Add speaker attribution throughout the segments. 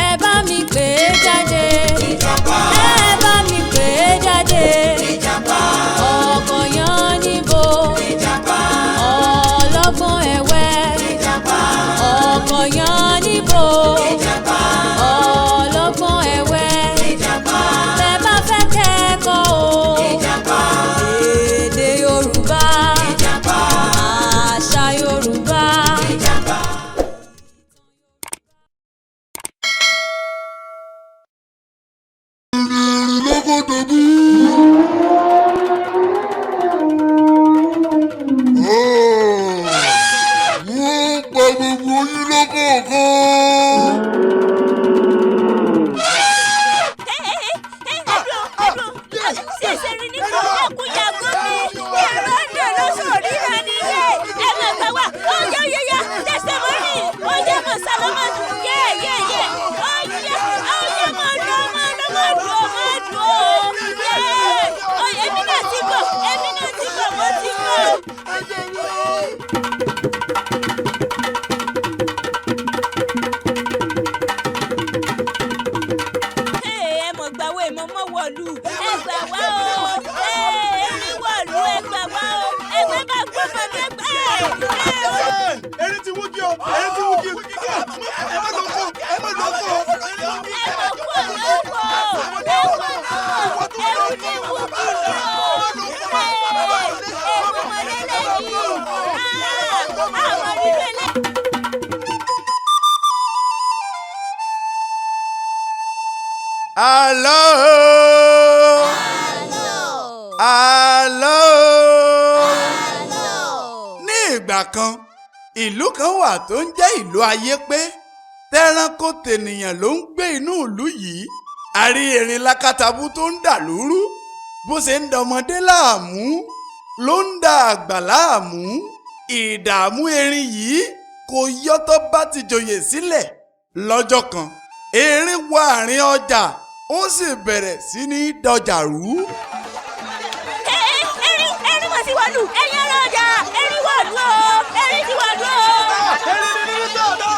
Speaker 1: ẹ bá mi pè é jáde.
Speaker 2: Ijapa.
Speaker 1: ẹ bá mi pè é jáde.
Speaker 2: Ijapa.
Speaker 1: ọkọ̀ yan níbo.
Speaker 2: Ijapa.
Speaker 1: ọlọ́gbọ́n ẹ̀wẹ́.
Speaker 2: Ijapa.
Speaker 1: ọkọ̀ yan níbo.
Speaker 2: Ijapa.
Speaker 1: ọlọ́gbọ́n ẹ̀wẹ́.
Speaker 2: Ijapa.
Speaker 1: tẹ́ bá fẹ́ kẹ́kọ̀ọ́ o.
Speaker 2: Ijapa.
Speaker 1: èdè Yorùbá.
Speaker 2: Ijapa.
Speaker 1: àṣà Yorùbá.
Speaker 2: Ijapa.
Speaker 3: Erin ti wú kí o, Erin ti wú kí o. Ẹ má lọ kọ́, ẹ má lọ kọ́. Hello. Hello. Ní ìgbà kan ìlú kan wà tó ń jẹ́ ìlú Ayépé tẹ́ránkó tènìyàn ló ń gbé inú ìlú yìí. A rí erin lákàtàbú tó ń dà lúrú bó ṣe ń dọmọdé láàmú ló ń da àgbà láàmú. Ìdààmú erin yìí kò yọ tó bá ti joyè sílẹ̀. Lọ́jọ́ kan erin wọ àárín ọjà ó sì bẹ̀rẹ̀ sí ní dọjà rú.
Speaker 1: Erin mà ti wọ̀lú ẹ̀yin ará ọjà erin wọ̀lú o erin ti wọ̀lú o.
Speaker 3: Erin ní ní sọ̀dọ̀.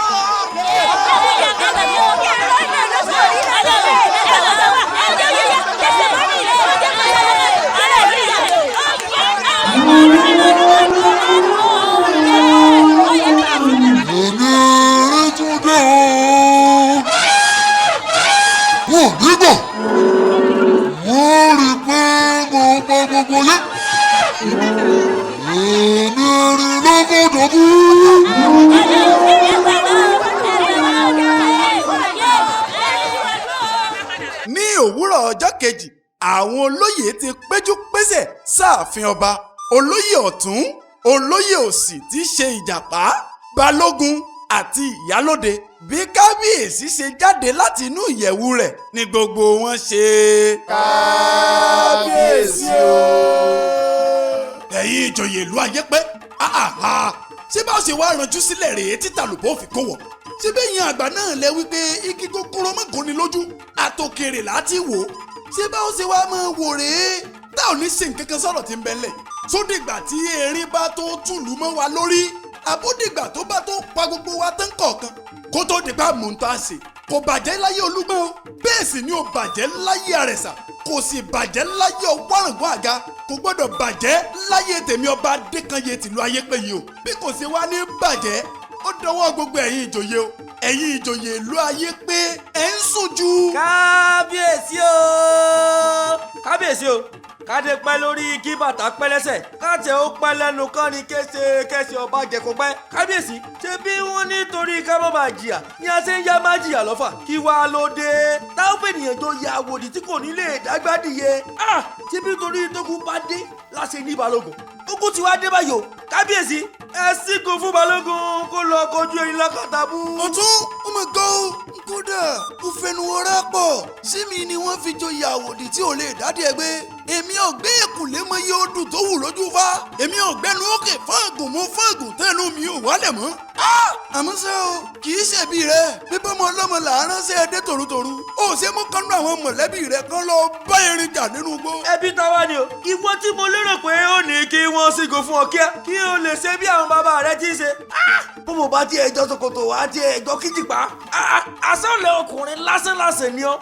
Speaker 3: Ní òwúrọ̀ ọjọ́ kejì àwọn olóyè ti péjú pésẹ̀ sáàfin ọba. Olóyè ọ̀tún olóyè òsì tí í ṣe ìjàpá balógun àti ìyálóde. Bí kábíyèsí ṣe jáde láti inú ìyẹ̀wù rẹ̀ ni gbogbo wọn ṣe kábíyèsí o. Ẹ̀yin ìjòyè ìlú Ayépé ṣé bá ṣe wá ranjú sílẹ̀ rèé títà lùbọ́ òfin kó wọ̀. Ṣé bẹ́yìn àgbà náà lẹ wípé igi tó kúrò mọ́gòó ni lójú àtòkèrè láti wò. Ṣé bá ṣe wá máa wò rèé tá ò ní ṣe nǹkan kan sọ̀rọ̀ tí ń bẹ́lẹ̀. Sódìgbà tí erin bá tó túlù mọ́ wa lórí àbódìgbà tó bá tó pa gbogbo wa tán kọ̀ọ̀kan kó tó dìgbà mò ń tó àṣẹ. Kò bàjẹ́ láyé Olúgbọ́n o bẹ́ẹ̀ sì ni ò bàjẹ́ láyé Àrẹ̀sà kò sì bàjẹ́ láyé Ọ̀wáràngún Àga kò gbọ́dọ̀ bàjẹ́ láyé tèmi ọba Adékanyè tìlú Ayépé yìí o bí kò sí wá ní bàjẹ́ ó dọwọ́ gbogbo ẹ̀yin ìjòyè o ẹ̀yin ìjòyè ìlú Ayépé ẹ̀ ń sùn jù.
Speaker 4: Kábíyèsí o kábíyèsí o kádé pẹ́ lórí kí bàtà pẹ́ lẹ́sẹ̀ káàtẹ́ ó pẹ́ lẹ́nu kán ni kése ọba jẹ̀kọ́ pẹ́. Kábíyèsí ṣé bí wọ́n nítorí ká má bàa jìyà ni a ṣe ń yá má jìyà lọ́fà kí wàá ló dé táwọn ènìyàn tó ya àwòdì tí kò ní lè dágbádìyẹ. Ṣé bí torí tókù bá dé láṣẹ ní balógun ogun tí wàá dé báyìí o kábíyèsí ẹ síkò fún balógun kó lọ kojú erin lákàtàbú.
Speaker 3: Ọ̀tún ó mà gbọ́ ó kódà ó fẹnu ọ̀rá pọ̀ sí mi ni wọ́n fi joyè àwòdì tí ò lè dádì ẹgbẹ́. Èmi ọ̀gbẹ́ èkùnlé mọ iye odù tó wù lójú fa. Èmi ọ̀gbẹ́nu òkè fáàgùn mọ́ fáàgùn tẹ́nu mi ò wálẹ̀ mọ́. àmọ́ ṣá o kì í ṣẹ̀bi rẹ̀ bíbọ́ ọmọ ọlọ́mọ là á ránṣẹ́ ẹdẹ tòrútòrú ó ṣe mú kánú àwọn mọ̀lẹ́bí rẹ̀ kan lọ bá erin jà nínú igbó.
Speaker 4: ẹbí táwa ni o ìwọ tí mo lérò pé ó ní kí wọ́n sígun fún ọ kíá kí o lè ṣe bí àwọn bàbá rẹ ti ń ṣe. bó mo bá tiẹ̀ ẹjọ́ ṣòkòtò wá tiẹ̀ ẹjọ́ kíjìpá àṣọlẹ̀ ọkùnrin lásánlàsẹ̀ ni ọ́.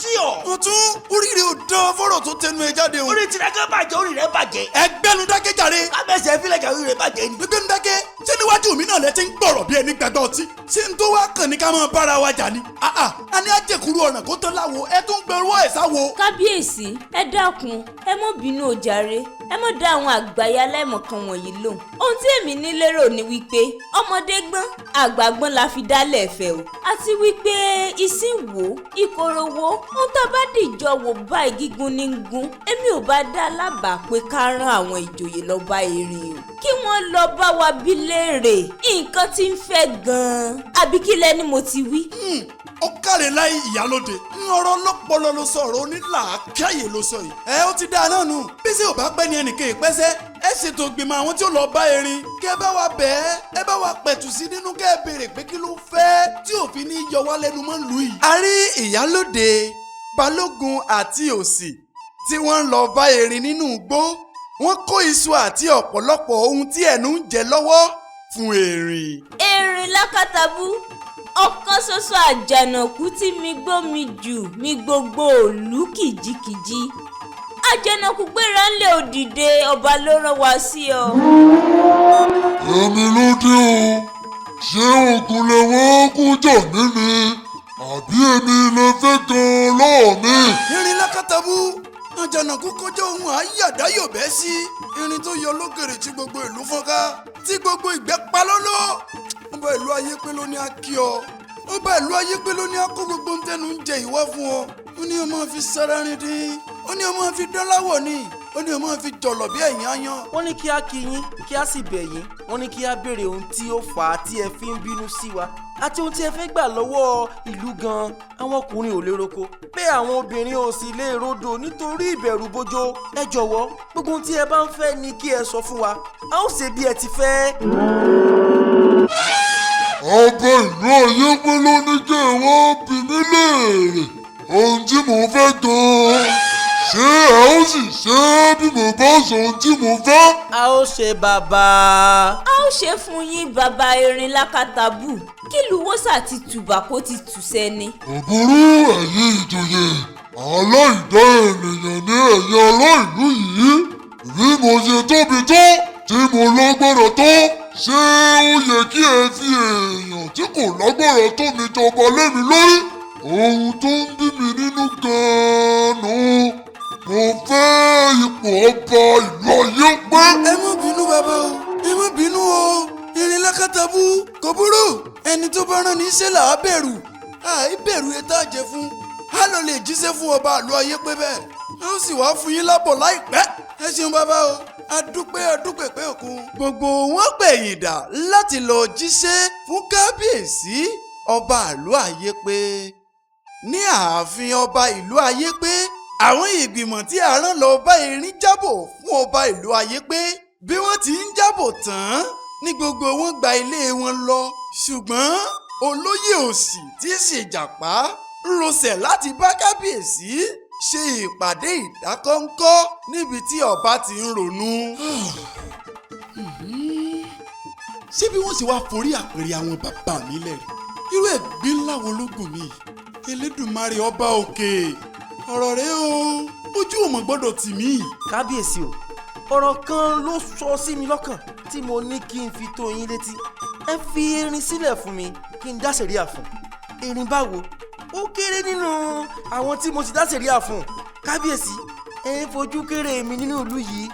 Speaker 4: tí ọ.
Speaker 3: ọ̀tún oríire ò dán fọ́rọ̀ tó tẹnu ẹ jáde o.
Speaker 4: orí tirẹ̀ kan bàjẹ́ orí rẹ̀ bàjẹ́.
Speaker 3: ẹgbẹ́nu dákẹ́ jàre.
Speaker 4: kábẹ́sẹ̀ fílẹ̀ orí rẹ̀ bàjẹ́ ni.
Speaker 3: gbẹ́nu dákẹ́ ṣé níwájú mi náà lẹ ti ń gbọ̀rọ̀ bí ẹni gbàgbọ́ ọtí ṣé n tó wá kàn ní ká máa bára wa jà ni. a ní àjẹkùrú ọ̀nà kó tán láwo ẹ tún gbẹrú ẹ̀ sáwo.
Speaker 1: kábíyèsí ẹ dákun ẹ mọ́ bínú o jàre ẹ mọ́ dá àwọn àgbáyé aláìmọ̀kan wọ̀nyí lóhùn. ohun tí èmi ní lérò ni wípé ọmọdé gbọ́n àgbà gbọ́n la fi dálẹ̀ ẹ̀fẹ̀ o àti wípé ìsìn wo ìkorò wo ohun tó bá dìjọ wò báyìí gígùn ní gún èmi ò bá dá lábàá pé ká rán àwọn ìjòyè lọ bá erin o kí wọ́n lọ bá wa bí léèrè nǹkan tí ń fẹ́ gan-an àbí kí lẹ́ni mo ti wí.
Speaker 3: ó kàrè láì ìyálóde ọ̀rọ̀ ọlọ́pọlọ ló sọ ọ̀rọ̀ onílàákàyè ló sọ yìí. ó ti dáa náà nù bí sì ò bá pẹ́ ní ẹnìkan ìpẹ́sẹ́ ẹ ṣètò ìgbìmọ̀ àwọn tí ó lọ bá erin kẹ́ ẹ bá wa bẹ́ẹ̀ ẹ bá wa pẹ̀tù sí nínú kẹ́ ẹ béèrè pé kí ló fẹ́ tí òfin ní yọ wá lẹ́nu mọ́ lù yìí. a rí ìyálóde balógun àti òsì tí wọ́n ń lọ bá erin nínú igbó wọ́n kó iṣu àti ọ̀pọ̀lọpọ̀ ohun tí ẹnu ń jẹ lọ́wọ́ fún erin.
Speaker 1: erin lákàtàbú ọ̀kan ṣoṣo àjànàkú tí mi gbó mi jù mi gbogbo òlú kìjikìji àjànàkú gbéra ńlẹ̀ òdìdé ọba ló rán wa sí ọ.
Speaker 5: èmi ló dé o ṣé oògùn lè wọ́n kú jọ mí ni àbí èmi lè fẹ́ gan-an lọ́wọ́ mi.
Speaker 3: erin lákàtàbú àjànàkú kọjá ohun àyàdáyọ̀bẹ́ sí irin tó yọ lókèrè tí gbogbo ìlú fọ́nká tí gbogbo ìgbẹ́ pa lọ́lọ́ ọba ìlú Ayépé ló ní a kí ọ ọba ìlú Ayépé ló ní a kó gbogbo ń tẹnu ń jẹ ìwá fún ọ ó ní o máa fi sára rin dín ó ní o máa fi dán láwọ̀ ni ó ní o máa fi jọ̀lọ̀ bí ẹ̀yìn ayan.
Speaker 6: wọ́n ní kí á kí yín kí á sì bẹ̀ yín wọ́n ní kí á béèrè ohun tí ó fà á tí ẹ fi ń bínú sí wa àti ohun tí ẹ fẹ́ gbà lọ́wọ́ ìlú gan-an. àwọn ọkùnrin ò lè roko bẹ́ẹ̀ àwọn obìnrin ò sì lè rodò nítorí ìbẹ̀rù bójó. ẹ jọ̀wọ́ gbogbo ohun tí ẹ bá ń fẹ́ ni kí ẹ sọ fún wa a ó ṣe bí ẹ ti fẹ́.
Speaker 5: ọba ìlú Ayépé ló ní kí ẹ wọ́n bi mí léèrè ohun tí mò ń fẹ́ gan-an ṣé ẹ ó sì ṣe é bí mo bá sọ ohun tí mo fẹ́.
Speaker 6: a ó ṣe bàbá.
Speaker 1: a ó ṣe fún yín bàbá erin lákàtàbù kí lùwọ́sà ti tùbà kó ti tù sẹ́ni.
Speaker 5: òbúrú ẹ̀yin ìjòyè aláìdá ènìyàn ní ẹ̀yà aláìlú yìí bí mo ṣe tóbi tó tí mo lágbára tó ṣé ó yẹ kí ẹ fi èèyàn tí kò lágbára tó mi jọba lé mi lórí ohun tó ń bí mi nínú gan-an mo fẹ́ ipò ọba ìlú Ayépé.
Speaker 3: ẹ má bínú bàbá o ẹ má bínú o erin lákàtàbú kò burú ẹni tó bá rán ní ṣe là á bẹ̀rù àìbẹ̀rù ẹ tá a jẹ fún a lọ lè jíṣẹ́ fún ọba ìlú Ayépé bẹ́ẹ̀ ó sì wá fún yín lábọ̀ láìpẹ́ ẹ ṣeun bàbá o adúpẹ́ pé òkun. gbogbo wọn gbẹ̀yìn dà láti lọ jíṣẹ́ fún kábíyèsí ọba ìlú Ayépé ní ààfin ọba ìlú Ayépé àwọn ìgbìmọ̀ tí a rán lọ bá erin jábọ̀ fún ọba ìlú Ayépé bí wọ́n ti ń jábọ̀ tán ní gbogbo wọn gba ilé wọn lọ ṣùgbọ́n olóyè òsì tí í ṣe Ìjàpá rọsẹ̀ láti bá kábíyèsí ṣe ìpàdé ìdákọ́ńkọ́ níbi tí ọba ti ń ronú. ṣé bí wọ́n sì wá forí àpèrè àwọn bàbá mi lẹ́rìí irú ẹ̀gbin ńlá wo ló gùn mí Elédùmarè ọba òkè ọ̀rọ̀ rẹ o ojú ò mọ̀ gbọ́dọ̀ tì mí.
Speaker 6: kábíyèsí o ọ̀rọ̀ kan ló sọ sí mi lọ́kàn tí mo ní kí n fi tó yín létí ẹ fi erin sílẹ̀ fún mi kí n dá sẹ̀ríà fún erin báwo ó kéré nínú àwọn tí mo ti dá sẹ̀ríà fún kábíyèsí ẹ ń fojú kéré mi nínú ìlú yìí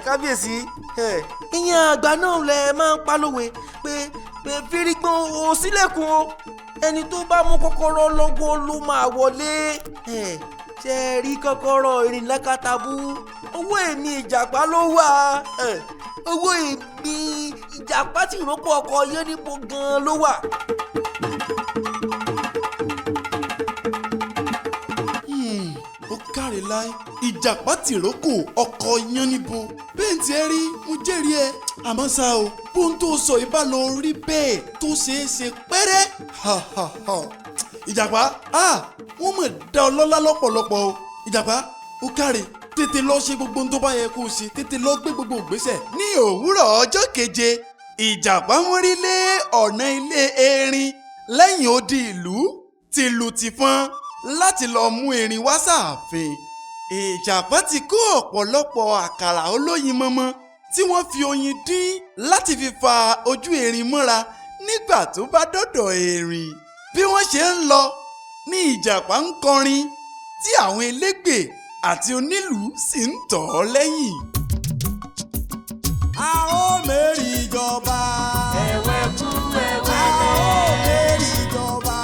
Speaker 6: kábíyèsí ìyẹn àgbà náà lẹ máa ń pa lówe pé fírígbọ́n ò sílẹ̀kùn o ẹni tó bá mú kọ́kọ́rọ́ lọ́wọ́ ló máa wọlé ṣe rí kọ́kọ́rọ́ erin lákàtàbú owó èmi Ìjàpá ló wà owó èmi Ìjàpá tí ìrókò ọkọ̀ yẹn níbo gan-an ló wà.
Speaker 3: ó káre láì Ìjàpá tìrókò ọkọ̀ yán níbo bẹ́ẹ̀ tí ẹ rí mo jẹ́rìí ẹ àmọ́ ṣá o bóun tó sọ ìbá lọ rí bẹ́ẹ̀ tó ṣeé ṣe pẹ́rẹ́ Ìjàpá wọ́n mọ̀ dá ọ lọ́lá lọ́pọ̀lọpọ̀ o Ìjàpá ó káre tètè lọ ṣe gbogbo ohun tó bá yẹ kó o ṣe tètè lọ gbé gbogbo ìgbésẹ̀. ní òwúrọ̀ ọjọ́ keje Ìjàpá mórí lé ọ̀nà ilé Erin lẹ́yìn odi ìlú tìlù tìfọn láti lọ mú Erin wá sáàfin. Ìjàpá ti kó ọ̀pọ̀lọpọ̀ àkàrà olóyin mọ́mọ́ tí wọ́n fi oyin dín láti fi fa ojú Erin mọ́ra nígbà tó bá dọ́dọ̀ Erin. bí wọ́n ṣe ń lọ ní Ìjàpá ń kọrin tí àwọn elégbè àti onílù sì ń tọ̀ ọ́ lẹ́yìn.
Speaker 6: a ó mẹ́rin ìjọba.
Speaker 2: ẹ̀wẹ̀ kú ẹ̀wẹ̀
Speaker 6: a ó
Speaker 2: lẹ̀.
Speaker 6: mẹ́rin ìjọba.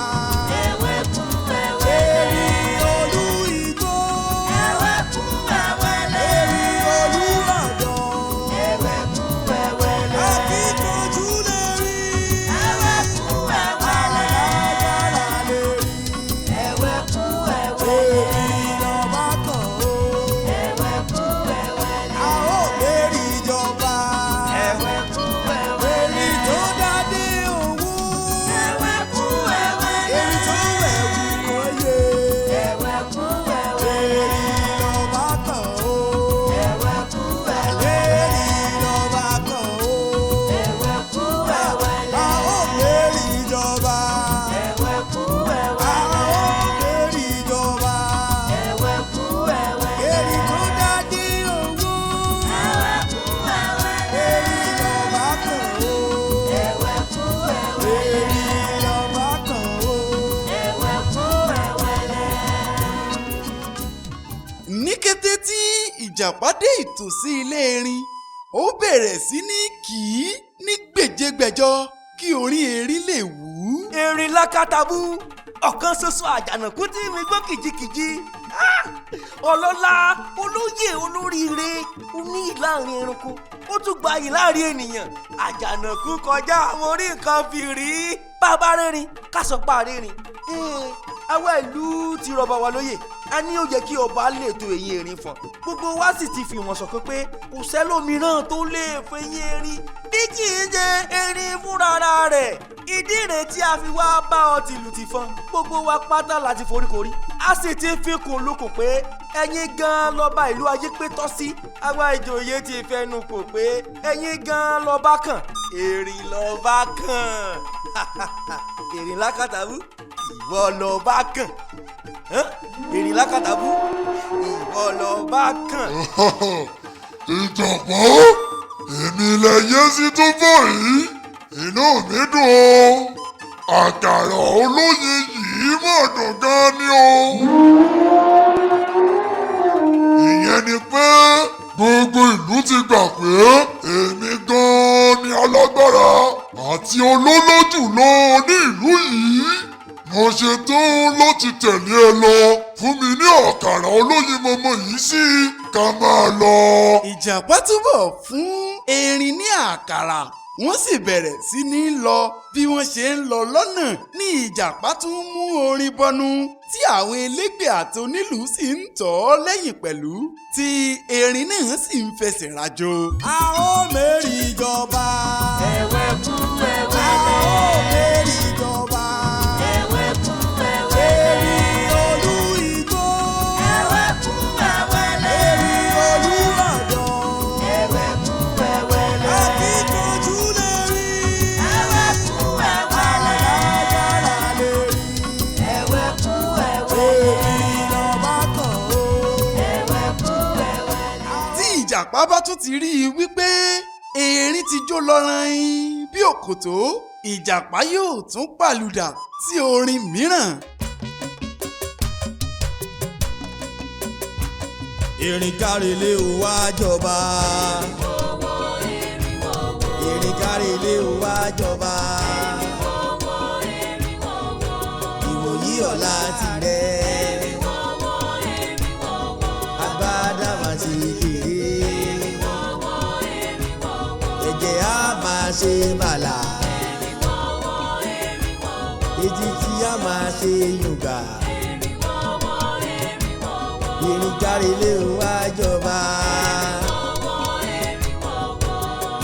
Speaker 2: ẹ̀wẹ̀ kú ẹ̀wẹ̀ lẹ̀.
Speaker 6: Erin olú igbó.
Speaker 2: ẹ̀wẹ̀ kú ẹ̀wẹ̀ lẹ̀.
Speaker 6: Erin olú lọ́dọ̀.
Speaker 2: ẹ̀wẹ̀ kú ẹ̀wẹ̀ lẹ̀.
Speaker 6: akíkanjú lè rí.
Speaker 2: ẹ̀wẹ̀ kú ẹ̀wẹ̀ lẹ̀.
Speaker 6: alágbára lè rí.
Speaker 2: ẹ̀wẹ̀ kú ẹ̀wẹ̀ lẹ̀.
Speaker 6: Erin lọ́ba kan o.
Speaker 2: ẹ̀wẹ̀ kú ẹ̀wẹ̀ lẹ̀.
Speaker 6: a ó mẹ́rin ìjọba.
Speaker 2: ẹ̀wẹ̀ kú ẹ̀wẹ̀ lẹ̀.
Speaker 6: Erin tó dádé owó.
Speaker 2: ẹ̀wẹ̀ kú ẹ̀wẹ̀ lẹ̀.
Speaker 6: Erin tó wẹ̀wù oyè.
Speaker 2: ẹ̀wẹ̀ kú ẹ̀wẹ̀ lẹ̀.
Speaker 6: Erin lọ́ba kan o.
Speaker 2: ẹ̀wẹ̀ kú ẹ̀wẹ̀ lẹ̀.
Speaker 6: Erin lọ́ba kan o.
Speaker 2: ẹ̀wẹ̀ kú ẹ̀wẹ̀ lẹ̀.
Speaker 6: a ó mẹ́rin ìjọba.
Speaker 2: ẹ̀wẹ̀ kú
Speaker 6: a
Speaker 2: ẹ̀wẹ̀
Speaker 6: ó
Speaker 2: lẹ̀.
Speaker 6: mẹ́rin ìjọba.
Speaker 2: ẹ̀wẹ̀ kú ẹ̀wẹ̀ lẹ̀.
Speaker 6: Erin tó dádé owó.
Speaker 2: ẹ̀wẹ̀ kú ẹ̀wẹ̀ lẹ̀.
Speaker 6: Erin lọ́ba kan o.
Speaker 2: ẹ̀wẹ̀ kú ẹ̀wẹ̀ lẹ̀.
Speaker 6: Erin lọ́ba kan o.
Speaker 2: ẹ̀wẹ̀ kú ẹ̀wẹ̀ lẹ̀.
Speaker 3: ní kété tí Ìjàpá dé ìtòsí ilé Erin ó bẹ̀rẹ̀ sí ní kì í ní gbèjégbèjọ kí orí Erin lè wú.
Speaker 6: Erin lákàtàbú ọ̀kan ṣoṣo àjànàkú tí mi gbọ́ kìjikìji. Ọlọ́lá olóyè olóríire oní láàrin ẹranko ó tún gbayì láàrin ènìyàn. Àjànàkú kọjá àwọn orí nǹkan fìrí. bàbá rẹ́rìn kásọpá rẹ́rìn. àwa ìlú ti rọba wa lóyè a ní ó yẹ kí ọba lè to eyín Erin fọn. gbogbo wa sì ti fi wọn sọ̀kan pé kò sẹ́lòmíràn tó lè fẹ̀yìn Erin bí kì í ṣe Erin fúnra rẹ̀. ìdí rèé tí a fi wá bá ọ tìlù tìfọn. gbogbo wa pátá láti foríkorí a sì ti fi kùn lukùn pé ẹ̀yin gan lọ́ba ìlú Ayépé tọ́ sí. àwa ìjòyè ti fẹnu kò pé ẹ̀yin gan lọ́ba kàn. Erin lọ́ba kàn. Erin lákàtàbú ìwọ lọ́ba kàn. Erin lákàtàbú ìwọ lọ́ba kàn.
Speaker 5: Ìjàpá èmi lẹyẹ sí tó bọ̀ yìí inú mi dùn o àkàrà olóyin yìí mà dùn gan ni o. ìyẹn ni pé gbogbo ìlú ti gbà pé èmi gan ni alágbára àti olólò jùlọ ní ìlú yìí. mo ṣe tán láti tẹ̀lé ẹ lọ fún mi ní àkàrà olóyin mọ́mọ́ yìí sí ká máa lọ.
Speaker 3: Ìjàpá túbọ̀ fún Erin ní àkàrà wọ́n sì bẹ̀rẹ̀ sí ní lọ. bí wọ́n ṣe ń lọ lọ́nà ní Ìjàpá tún mú orin bọnu tí àwọn elégbè àti onílù sì ń tọ̀ ọ́ lẹ́yìn pẹ̀lú tí Erin náà sì ń fẹsẹ̀ rajò.
Speaker 6: a ó mẹ́rin ìjọba.
Speaker 2: ẹ̀wẹ̀ kú ẹ̀wẹ̀
Speaker 6: a ó
Speaker 2: lẹ̀.
Speaker 6: mẹ́rin ìjọba.
Speaker 2: ẹ̀wẹ̀ kú ẹ̀wẹ̀ lẹ̀.
Speaker 6: Erin olú igbó.
Speaker 2: ẹ̀wẹ̀ kú ẹ̀wẹ̀ lẹ̀.
Speaker 6: Erin olú lọ́dọ̀.
Speaker 2: ẹ̀wẹ̀ kú ẹ̀wẹ̀ lẹ̀.
Speaker 6: akíkanjú lè rí.
Speaker 2: ẹ̀wẹ̀ kú ẹ̀wẹ̀ lẹ̀.
Speaker 6: alágbára lè rí.
Speaker 2: ẹ̀wẹ̀ kú ẹ̀wẹ̀ lẹ̀.
Speaker 6: Erin lọ́ba kan o.
Speaker 2: ẹ̀wẹ̀ kú ẹ̀wẹ̀ lẹ̀.
Speaker 3: tí Ìjàpá bá tún ti rí i wípé Erin ti jó lọ́rìn bí òkòtó Ìjàpá yóò tún pàlùdà sí orin mìíràn.
Speaker 6: Erin kárelé o wá jọba. Erin kárelé o wá jọba. ìwòyí ọ̀la tirẹ̀. agbádá máa ṣe kéré. ẹ̀jẹ̀ á máa ṣe màlà. ètìtì á máa ṣe yùngà. Erin kárelé o wá jọba.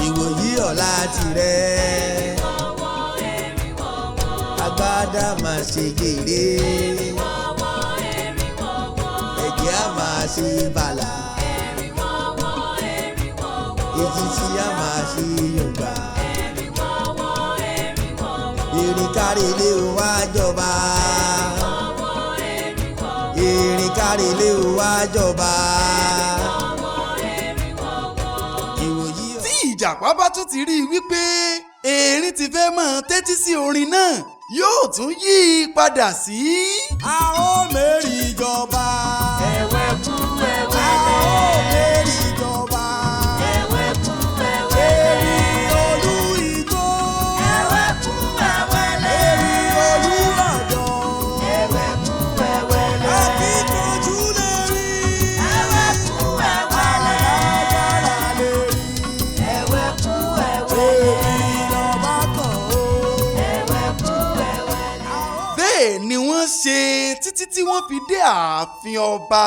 Speaker 6: ìwòyí ọ̀la tirẹ̀. wẹ́rẹ́. Agbádá máa ṣe gèrè. Ẹ̀jẹ̀ á máa ṣe bàlà. Èjìtì á máa ṣe Yorùbá. Erin kárelé o wá jọba. Erin kárelé o wá jọba.
Speaker 3: Tí Ìjàpá bá tún ti rí i wípé Erin ti fẹ́ máa tẹ́tí sí orin náà yóò tún yí i padà sí.
Speaker 6: A ó mérí jọba.
Speaker 2: ẹ̀wẹ̀ kú ẹ̀wẹ̀
Speaker 6: A ó
Speaker 2: lẹ̀.
Speaker 6: mérí jọba.
Speaker 2: ẹ̀wẹ̀ kú ẹ̀wẹ̀ lẹ̀.
Speaker 6: Erin olú igbó.
Speaker 2: ẹ̀wẹ̀ kú ẹ̀wẹ̀ lẹ̀.
Speaker 6: Erin olú ọ̀dọ́.
Speaker 2: ẹ̀wẹ̀ kú ẹ̀wẹ̀ lẹ̀.
Speaker 6: Akíkanjú lè rí.
Speaker 2: ẹ̀wẹ̀ kú ẹ̀wẹ̀ lẹ̀.
Speaker 6: Alágbára lè rí.
Speaker 2: ẹ̀wẹ̀ kú ẹ̀wẹ̀ lẹ̀.
Speaker 6: Erin lọ́ba kan o.
Speaker 2: ẹ̀wẹ̀ kú ẹ̀wẹ̀ lẹ̀.
Speaker 3: Bẹ́ẹ̀ ni wọ́n ṣe títí tí wọ́n fi dé ààfin ọba.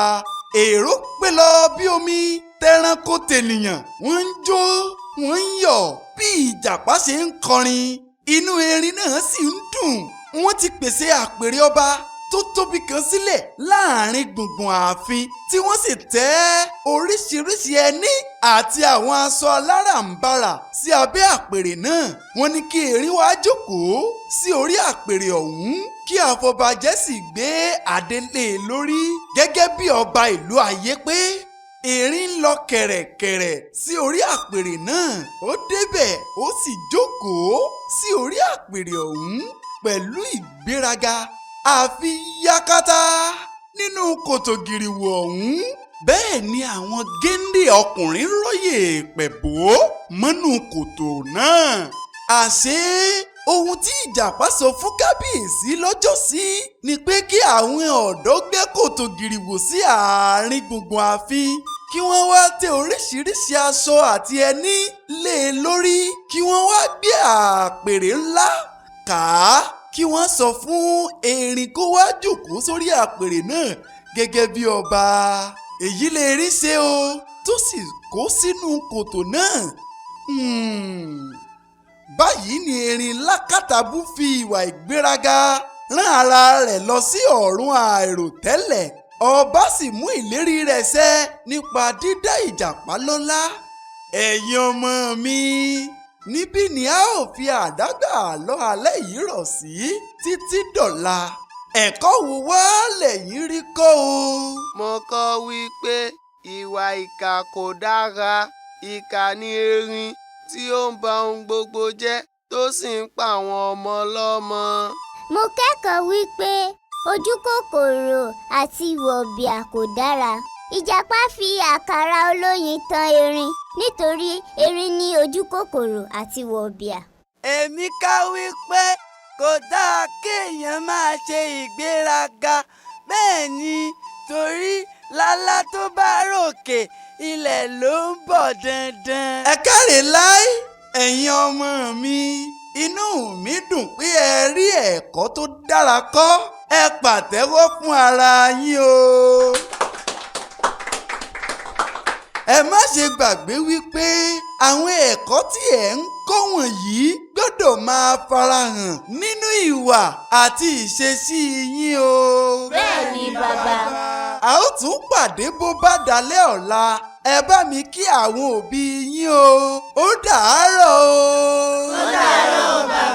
Speaker 3: Èrò pé lọ bí omi tẹranko tènìyàn. Wọ́n ń jó wọ́n ń yọ̀ bí Ìjàpá ṣe ń kọrin. Inú erin náà sì ń dùn. Wọ́n ti pèsè àpèrè ọba tó tóbi kan sílẹ̀ láàrin gbùngbùn ààfin tí wọ́n sì tẹ́ oríṣiríṣi ẹní àti àwọn aṣọ aláràǹbarà sí abẹ́ àpèrè náà. Wọ́n ní kí erin wá jókòó sí orí àpèrè ọ̀hún kí àfọbàjẹ́ sì gbé adé lé e lórí gẹ́gẹ́ bí ọba ìlú Ayépé. Erin ń lọ kẹ̀rẹ̀kẹ̀rẹ̀ sí orí àpèrè náà. Ó débẹ̀ ó sì jókòó sí orí àpèrè ọ̀hún pẹ̀lú ìgbéraga àfi yakata nínú kòtò gìrìwò ọ̀hún. Bẹ́ẹ̀ ni àwọn géńdé ọkùnrin róye pẹ̀bó mọ́nú kòtò náà. Àṣé ohun tí Ìjàpá sọ fún kábíyèsí lọ́jọ́sí ni pé kí àwọn ọ̀dọ́ gbẹ́ kòtò gìrìwò sí àárín gbùngbùn ààfin kí wọ́n wá tẹ oríṣiríṣi aṣọ àti ẹní lé e lórí kí wọ́n wá gbé àpèrè ńlá kà á kí wọ́n sọ fún erin kó wá jókòó sórí àpèrè náà gẹ́gẹ́ bí ọba. Èyí lè rí ṣe o tó sì kó sínú kòtò náà. Báyìí ni erin lákàtàbú fi ìwà ìgbéraga rán ara rẹ̀ lọ sí ọ̀run àìròtẹ́lẹ̀. Ọba sì mú ìlérí rẹ̀ ṣẹ nípa dídá Ìjàpá lọ́lá. Ẹ̀yin ọmọ mi, níbí ni a ó fi àdágbà àlọ́ alẹ́ yìí rọ̀ sí títí dọ̀la. Ẹ̀kọ́ wo wá lẹ̀yin rí kọ́ o?
Speaker 7: Mo kọ́ wípé ìwà ìkà kò dára. Ìkà ni erin tí ó ń ba ohun gbogbo jẹ́ tó sì ń pa àwọn ọmọ lọ́mọ.
Speaker 8: Mo kẹ́kọ̀ọ́ wípé ojú kòkòrò àti wọ̀bìà kò dára. Ìjàpá fi àkàrà olóyin tan erin nítorí erin ní ojú kòkòrò àti wọ̀bìà.
Speaker 2: èmi ká wípé kò dáa kéèyàn máa ṣe ìgbéraga. Bẹ́ẹ̀ ni torí lálá tó bá ròkè ilẹ̀ ló ń bọ̀ dandan.
Speaker 3: Ẹ káre láí ẹ̀yin ọmọ mi, inú mi dùn pé ẹ rí ẹ̀kọ́ tó dára kọ́. Ẹ pàtẹ́wọ́ fún ara yín o. Ẹ má ṣe gbàgbé wípé àwọn ẹ̀kọ́ tí ẹ̀ ń kọ́ wọ̀nyí gbọ́dọ̀ máa farahàn nínú ìwà àti ìṣesí yín o.
Speaker 8: Bẹ́ẹ̀ ni bàbá.
Speaker 3: A ó tún pàdé bó bá dalẹ́ ọ̀la. Ẹ bá mi kí àwọn òbí yín o. Ó dàárọ̀ o.
Speaker 2: Ó dàárọ̀ bàbá.